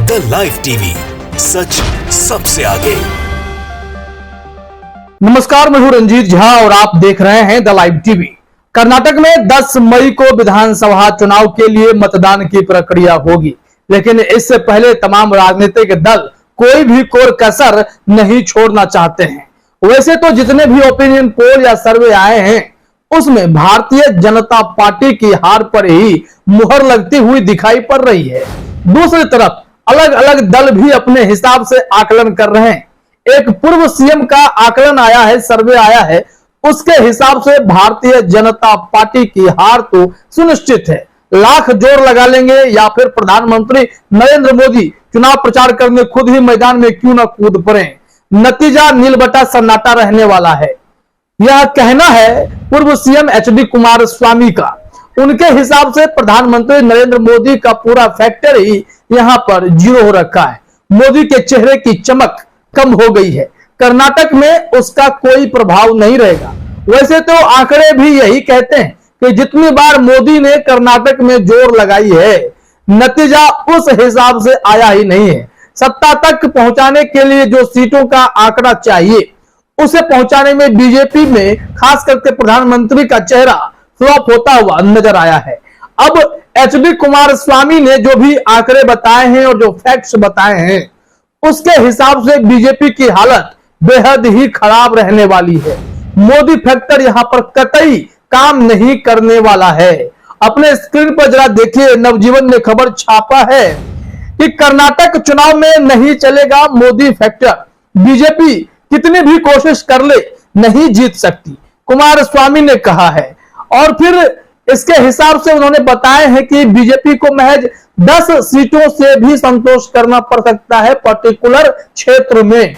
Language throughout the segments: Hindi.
द लाइव टीवी, सच सबसे आगे। नमस्कार, मैं हूं रंजीत झा और आप देख रहे हैं द लाइव टीवी। कर्नाटक में 10 मई को विधानसभा चुनाव के लिए मतदान की प्रक्रिया होगी, लेकिन इससे पहले तमाम राजनीतिक दल कोई भी कोर कसर नहीं छोड़ना चाहते हैं। वैसे तो जितने भी ओपिनियन पोल या सर्वे आए हैं, उसमें भारतीय जनता पार्टी की हार पर ही मुहर लगती हुई दिखाई पड़ रही है। दूसरी तरफ अलग अलग दल भी अपने हिसाब से आकलन कर रहे हैं। एक पूर्व सीएम का आकलन आया है, सर्वे आया है, उसके हिसाब से भारतीय जनता पार्टी की हार तो सुनिश्चित है। लाख जोर लगा लेंगे या फिर प्रधानमंत्री नरेंद्र मोदी चुनाव प्रचार करने खुद ही मैदान में क्यों न कूद पड़े, नतीजा नीलबटा सन्नाटा रहने वाला है। यह कहना है पूर्व सीएम एचडी कुमारस्वामी का। उनके हिसाब से प्रधानमंत्री नरेंद्र मोदी का पूरा फैक्टर ही यहां पर जीरो हो रखा है। मोदी के चेहरे की चमक कम हो गई है। कर्नाटक में उसका कोई प्रभाव नहीं रहेगा। वैसे तो आंकड़े भी यही कहते हैं कि जितनी बार मोदी ने कर्नाटक में जोर लगाई है, नतीजा उस हिसाब से आया ही नहीं है। सत्ता तक पहुंचाने के लिए जो सीटों का आंकड़ा चाहिए, उसे पहुंचाने में बीजेपी में खास करके प्रधानमंत्री का चेहरा फ्लॉप होता हुआ नजर आया है। अब एचडी कुमारस्वामी ने जो भी आंकड़े बताए हैं और जो फैक्ट्स बताए हैं, उसके हिसाब से बीजेपी की हालत बेहद ही खराब रहने वाली है। मोदी फैक्टर यहां पर कतई काम नहीं करने वाला है। अपने स्क्रीन पर जरा देखिए, नवजीवन ने खबर छापा है कि कर्नाटक चुनाव में नहीं चलेगा मोदी फैक्टर। बीजेपी कितनी भी कोशिश कर ले नहीं जीत सकती, कुमारस्वामी ने कहा है। और फिर इसके हिसाब से उन्होंने बताया है कि बीजेपी को महज 10 सीटों से भी संतोष करना पड़ सकता है पर्टिकुलर क्षेत्र में,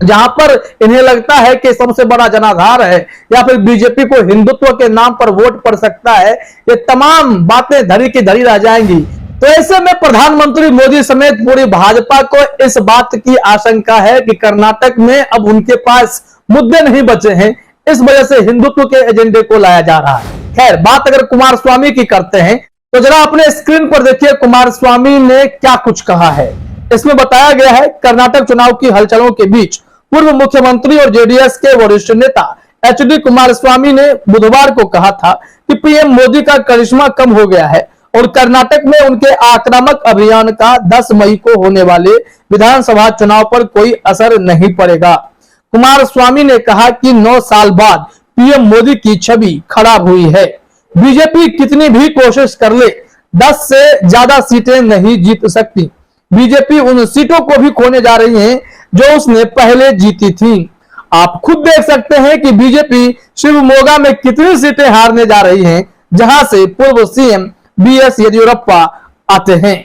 जहां पर इन्हें लगता है कि सबसे बड़ा जनाधार है, या फिर बीजेपी को हिंदुत्व के नाम पर वोट पड़ सकता है। ये तमाम बातें धरी की धरी रह जाएंगी। तो ऐसे में प्रधानमंत्री मोदी समेत पूरी भाजपा को इस बात की आशंका है कि कर्नाटक में अब उनके पास मुद्दे नहीं बचे हैं। इस वजह से हिंदुत्व के एजेंडे को लाया जा रहा है। खैर, बात अगर कुमारस्वामी की करते हैं तो जरा अपने स्क्रीन पर देखिए कुमारस्वामी ने क्या कुछ कहा है। इसमें बताया गया है, कर्नाटक चुनाव की हलचलों के बीच पूर्व मुख्यमंत्री और जेडीएस के वरिष्ठ नेता एचडी कुमारस्वामी ने बुधवार को कहा था कि पीएम मोदी का करिश्मा कम हो गया है और कर्नाटक में उनके आक्रामक अभियान का 10 मई को होने वाले विधानसभा चुनाव पर कोई असर नहीं पड़ेगा। कुमारस्वामी ने कहा कि 9 साल बाद पीएम मोदी की छवि खराब हुई है। बीजेपी कितनी भी कोशिश कर ले, 10 से ज्यादा सीटें नहीं जीत सकती। बीजेपी उन सीटों को भी खोने जा रही है जो उसने पहले जीती थी। आप खुद देख सकते हैं कि बीजेपी शिवमोगा में कितनी सीटें हारने जा रही है, जहां से पूर्व सीएम बीएस येदियुरप्पा आते हैं।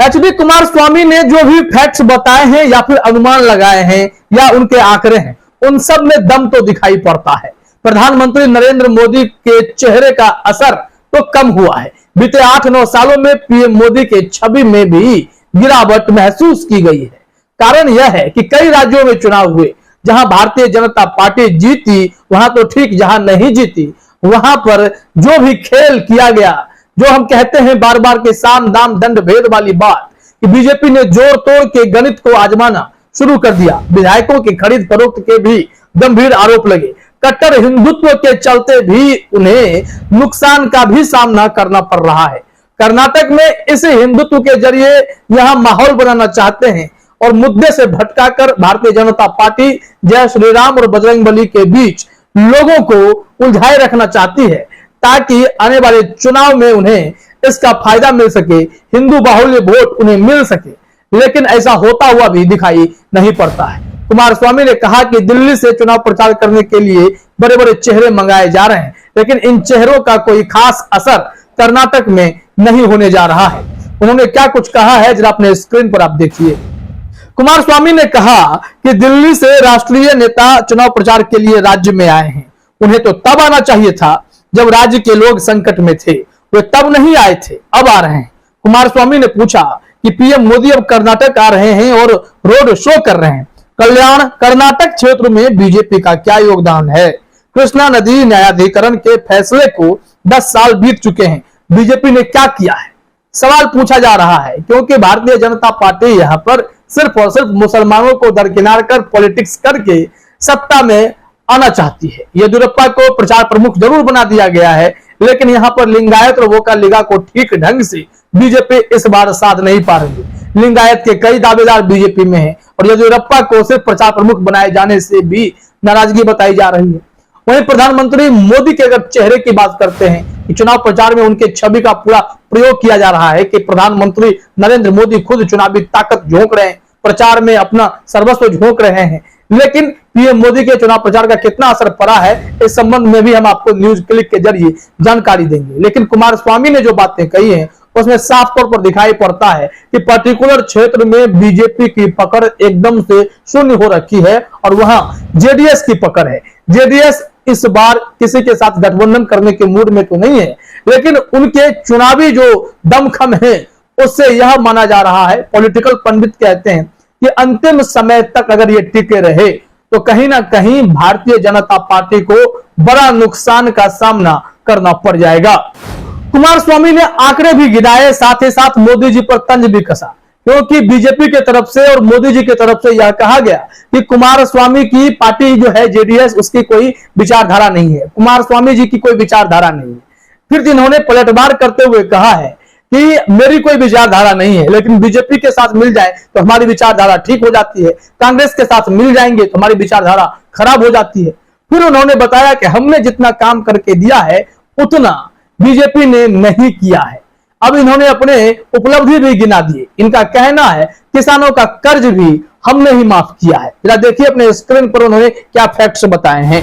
एचडी कुमारस्वामी ने जो भी फैक्ट्स बताए हैं या फिर अनुमान लगाए हैं या उनके आंकड़े हैं, उन सब में दम तो दिखाई पड़ता है। प्रधानमंत्री नरेंद्र मोदी के चेहरे का असर तो कम हुआ है। बीते 8-9 सालों में पीएम मोदी के छवि में भी गिरावट महसूस की गई है। कारण यह है कि कई राज्यों में चुनाव हुए जहां भारतीय जनता पार्टी जीती, वहां तो ठीक, जहां नहीं जीती वहां पर जो भी खेल किया गया, जो हम कहते हैं बार बार के साम दाम दंड भेद वाली बात, कि बीजेपी ने जोड़ तोड़ के गणित को आजमाना शुरू कर दिया। विधायकों की खरीद फरोख्त के भी गंभीर आरोप लगे। कट्टर हिंदुत्व के चलते भी उन्हें नुकसान का भी सामना करना पड़ रहा है। कर्नाटक में इस हिंदुत्व के जरिए यहां माहौल बनाना चाहते हैं और मुद्दे से भटकाकर भारतीय जनता पार्टी जय श्री राम और बजरंगबली के बीच लोगों को उलझाए रखना चाहती है, ताकि आने वाले चुनाव में उन्हें इसका फायदा मिल सके, हिंदू बाहुल्य वोट उन्हें मिल सके। लेकिन ऐसा होता हुआ भी दिखाई नहीं पड़ता है। कुमारस्वामी ने कहा कि दिल्ली से चुनाव प्रचार करने के लिए बड़े बड़े चेहरे मंगाए जा रहे हैं, लेकिन इन चेहरों का कोई खास असर कर्नाटक में नहीं होने जा रहा है। उन्होंने क्या कुछ कहा है, जरा अपने स्क्रीन पर आप देखिए। कुमारस्वामी ने कहा कि दिल्ली से राष्ट्रीय नेता चुनाव प्रचार के लिए राज्य में आए हैं। उन्हें तो तब आना चाहिए था जब राज्य के लोग संकट में थे। वे तब नहीं आए थे, अब आ रहे हैं। कुमारस्वामी ने पूछा कि पीएम मोदी अब कर्नाटक आ रहे हैं और रोड शो कर रहे हैं। कल्याण कर्नाटक क्षेत्र में बीजेपी का क्या योगदान है? कृष्णा नदी न्यायाधिकरण के फैसले को 10 साल बीत चुके हैं। बीजेपी ने क्या किया है? सवाल पूछा जा रहा है, क्योंकि भारतीय जनता पार्टी यहाँ पर सिर्फ और सिर्फ मुसलमानों को दरकिनार कर पॉलिटिक्स करके सत्ता में आना चाहती है। येदियुरप्पा को प्रचार प्रमुख जरूर बना दिया गया है, लेकिन यहाँ पर लिंगायत और वोका लीगा को ठीक ढंग से बीजेपी इस बार साध नहीं पा रही है। लिंगायत के कई दावेदार बीजेपी में हैं और येदियुरप्पा को सिर्फ प्रचार प्रमुख बनाए जाने से भी नाराजगी बताई जा रही है। वहीं प्रधानमंत्री मोदी के अगर चेहरे की बात करते हैं कि चुनाव प्रचार में उनके छवि का पूरा प्रयोग किया जा रहा है कि प्रधानमंत्री नरेंद्र मोदी खुद चुनावी ताकत झोंक रहे हैं, प्रचार में अपना सर्वस्व झोंक रहे हैं, लेकिन पीएम मोदी के चुनाव प्रचार का कितना असर पड़ा है इस संबंध में भी हम आपको न्यूज क्लिक के जरिए जानकारी देंगे। लेकिन कुमारस्वामी ने जो बातें कही हैं उसमें साफ तौर पर दिखाई पड़ता है कि पर्टिकुलर क्षेत्र में बीजेपी की पकड़ एकदम से शून्य हो रखी है और वहां जेडीएस की पकड़ है। जेडीएस इस बार किसी के साथ गठबंधन करने के मूड में तो नहीं है, लेकिन उनके चुनावी जो दमखम है उससे यह माना जा रहा है, पॉलिटिकल पंडित कहते हैं कि अंतिम समय तक अगर ये टिके रहे तो कहीं ना कहीं भारतीय जनता पार्टी को बड़ा नुकसान का सामना करना पड़ जाएगा। कुमारस्वामी ने आंकड़े भी गिनाए, साथ ही साथ मोदी जी पर तंज भी कसा, क्योंकि बीजेपी की तरफ से और मोदी जी की तरफ से यह कहा गया कि कुमारस्वामी की पार्टी जो है जेडीएस उसकी कोई विचारधारा नहीं है, कुमारस्वामी जी की कोई विचारधारा नहीं है। फिर जिन्होंने पलटवार करते हुए कहा है कि मेरी कोई विचारधारा नहीं है, लेकिन बीजेपी के साथ मिल जाए तो हमारी विचारधारा ठीक हो जाती है, कांग्रेस के साथ मिल जाएंगे तो हमारी विचारधारा खराब हो जाती है। फिर उन्होंने बताया कि हमने जितना काम करके दिया है उतना बीजेपी ने नहीं किया है। अब इन्होंने अपने उपलब्धि भी गिना दिए। इनका कहना है किसानों का कर्ज भी हमने ही माफ किया है। जरा देखिए अपने स्क्रीन पर उन्होंने क्या फैक्ट्स बताए हैं।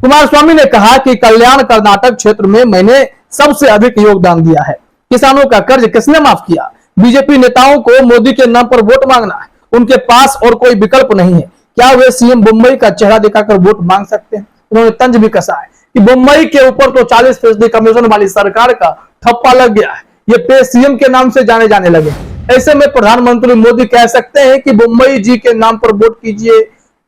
कुमारस्वामी ने कहा कि कल्याण कर्नाटक क्षेत्र में मैंने सबसे अधिक योगदान दिया है। किसानों का कर्ज किसने माफ किया? बीजेपी नेताओं को मोदी के नाम पर वोट मांगना है, उनके पास और कोई विकल्प नहीं है। क्या वे सीएम मुंबई का चेहरा दिखाकर वोट मांग सकते हैं? उन्होंने तंज भी कसा है कि मुंबई के ऊपर तो 40% कमीशन वाली सरकार का ठप्पा लग गया है, ये पे सीएम के नाम से जाने लगे। ऐसे में प्रधानमंत्री मोदी कह सकते हैं कि मुंबई जी के नाम पर वोट कीजिए,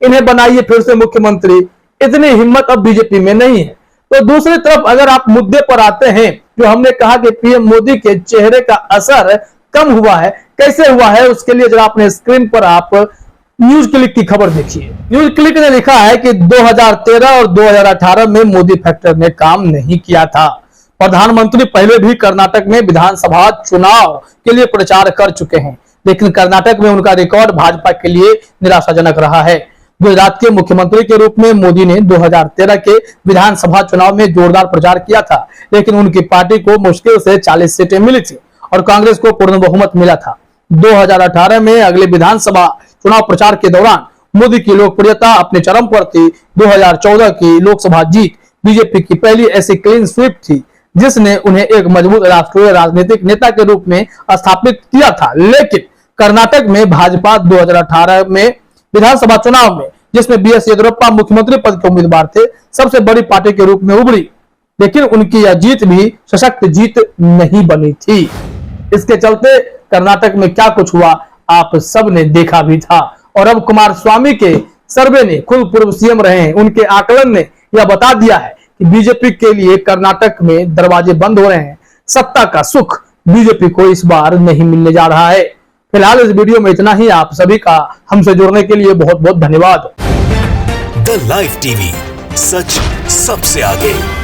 इन्हें बनाइए फिर से मुख्यमंत्री। इतनी हिम्मत अब बीजेपी में नहीं है। तो दूसरी तरफ अगर आप मुद्दे पर आते हैं, जो हमने कहा कि पीएम मोदी के चेहरे का असर कम हुआ है, कैसे हुआ है उसके लिए जरा अपने स्क्रीन पर आप न्यूज क्लिक की खबर देखिए। न्यूज क्लिक ने लिखा है कि 2013 और 2018 में मोदी फैक्टर ने काम नहीं किया था। प्रधानमंत्री पहले भी कर्नाटक में विधानसभा चुनाव के लिए प्रचार कर चुके हैं, लेकिन कर्नाटक में उनका रिकॉर्ड भाजपा के लिए निराशाजनक रहा है। गुजरात के मुख्यमंत्री के रूप में मोदी ने 2013 के विधानसभा चुनाव में जोरदार प्रचार किया था, लेकिन उनकी पार्टी को मुश्किल से 40 सीटें मिली थी और कांग्रेस को पूर्ण बहुमत मिला था। 2018 में अगले विधानसभा चुनाव प्रचार के दौरान मोदी की लोकप्रियता अपने चरम पर थी। 2014 की लोकसभा जीत बीजेपी की पहली ऐसी क्लीन स्वीप थी जिसने उन्हें एक मजबूत राष्ट्रीय राजनीतिक नेता के रूप में स्थापित किया था। लेकिन कर्नाटक में भाजपा 2018 में विधानसभा चुनाव में, जिसमें बीएस येदियुरप्पा मुख्यमंत्री पद के उम्मीदवार थे, सबसे बड़ी पार्टी के रूप में उभरी, लेकिन उनकी यह जीत भी सशक्त जीत नहीं बनी थी। इसके चलते कर्नाटक में क्या कुछ हुआ आप सब ने देखा भी था। और अब कुमारस्वामी के सर्वे ने, खुद पूर्व सीएम रहे हैं, उनके आकलन ने यह बता दिया है कि बीजेपी के लिए कर्नाटक में दरवाजे बंद हो रहे हैं। सत्ता का सुख बीजेपी को इस बार नहीं मिलने जा रहा है। फिलहाल इस वीडियो में इतना ही। आप सभी का हमसे जुड़ने के लिए बहुत बहुत धन्यवाद। द लाइव टीवी, सच सबसे आगे।